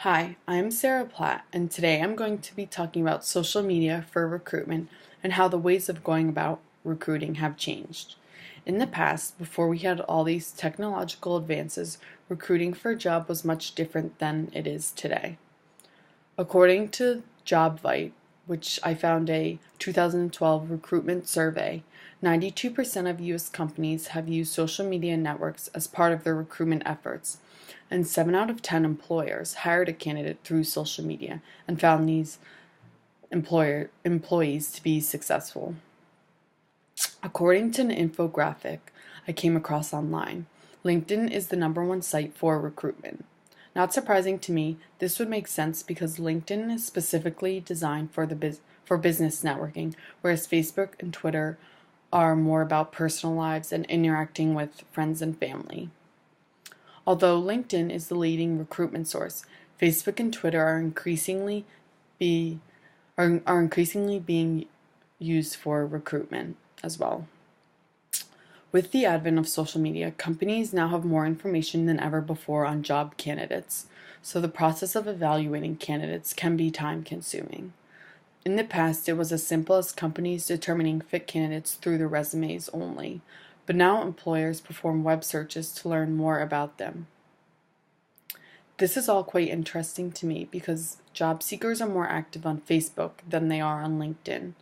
Hi, I'm Sarah Platt, and today I'm going to be talking about social media for recruitment and how the ways of going about recruiting have changed. In the past, before we had all these technological advances, recruiting for a job was much different than it is today. According to JobVite, which I found a 2012 recruitment survey, 92% of U.S. companies have used social media networks as part of their recruitment efforts, and 7 out of 10 employers hired a candidate through social media and found these employees to be successful. According to an infographic I came across online, LinkedIn is the #1 site for recruitment. Not surprising to me, this would make sense because LinkedIn is specifically designed for business networking, whereas Facebook and Twitter are more about personal lives and interacting with friends and family. Although LinkedIn is the leading recruitment source, Facebook and Twitter are increasingly being used for recruitment as well. With the advent of social media, companies now have more information than ever before on job candidates, so the process of evaluating candidates can be time-consuming. In the past, it was as simple as companies determining fit candidates through their resumes only, but now employers perform web searches to learn more about them. This is all quite interesting to me because job seekers are more active on Facebook than they are on LinkedIn.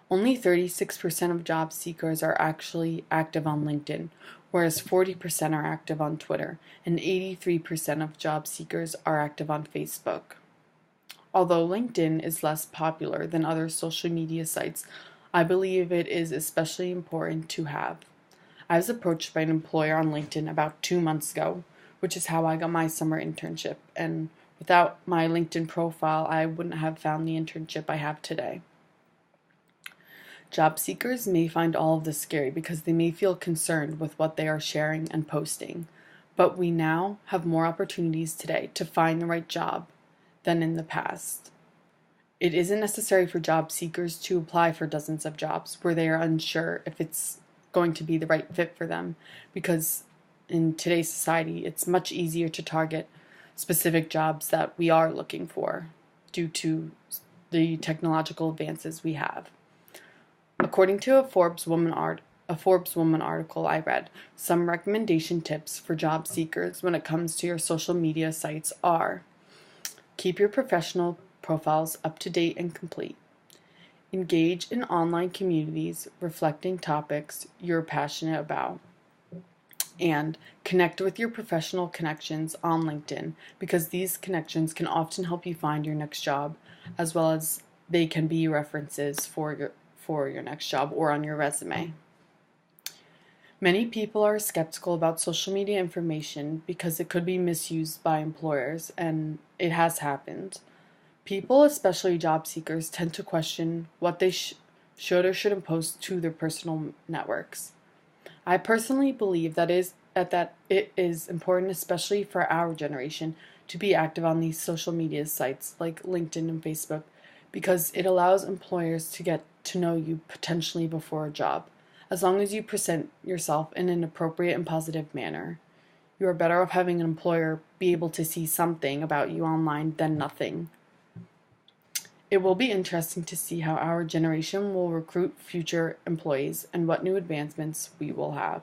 Only 36% of job seekers are actually active on LinkedIn, whereas 40% are active on Twitter, and 83% of job seekers are active on Facebook. Although LinkedIn is less popular than other social media sites, I believe it is especially important to have. I was approached by an employer on LinkedIn about 2 months ago, which is how I got my summer internship, and without my LinkedIn profile, I wouldn't have found the internship I have today. Job seekers may find all of this scary because they may feel concerned with what they are sharing and posting, but we now have more opportunities today to find the right job than in the past. It isn't necessary for job seekers to apply for dozens of jobs where they are unsure if it's going to be the right fit for them, because in today's society, it's much easier to target specific jobs that we are looking for due to the technological advances we have. According to a Forbes Woman article I read, some recommendation tips for job seekers when it comes to your social media sites are: keep your professional profiles up to date and complete. Engage in online communities reflecting topics you're passionate about. And connect with your professional connections on LinkedIn because these connections can often help you find your next job, as well as they can be references for your next job or on your resume. Many people are skeptical about social media information because it could be misused by employers, and it has happened. People, especially job seekers, tend to question what they should or shouldn't post to their personal networks. I personally believe that it is important, especially for our generation, to be active on these social media sites like LinkedIn and Facebook because it allows employers to get to know you potentially before a job. As long as you present yourself in an appropriate and positive manner, you are better off having an employer be able to see something about you online than nothing. It will be interesting to see how our generation will recruit future employees and what new advancements we will have.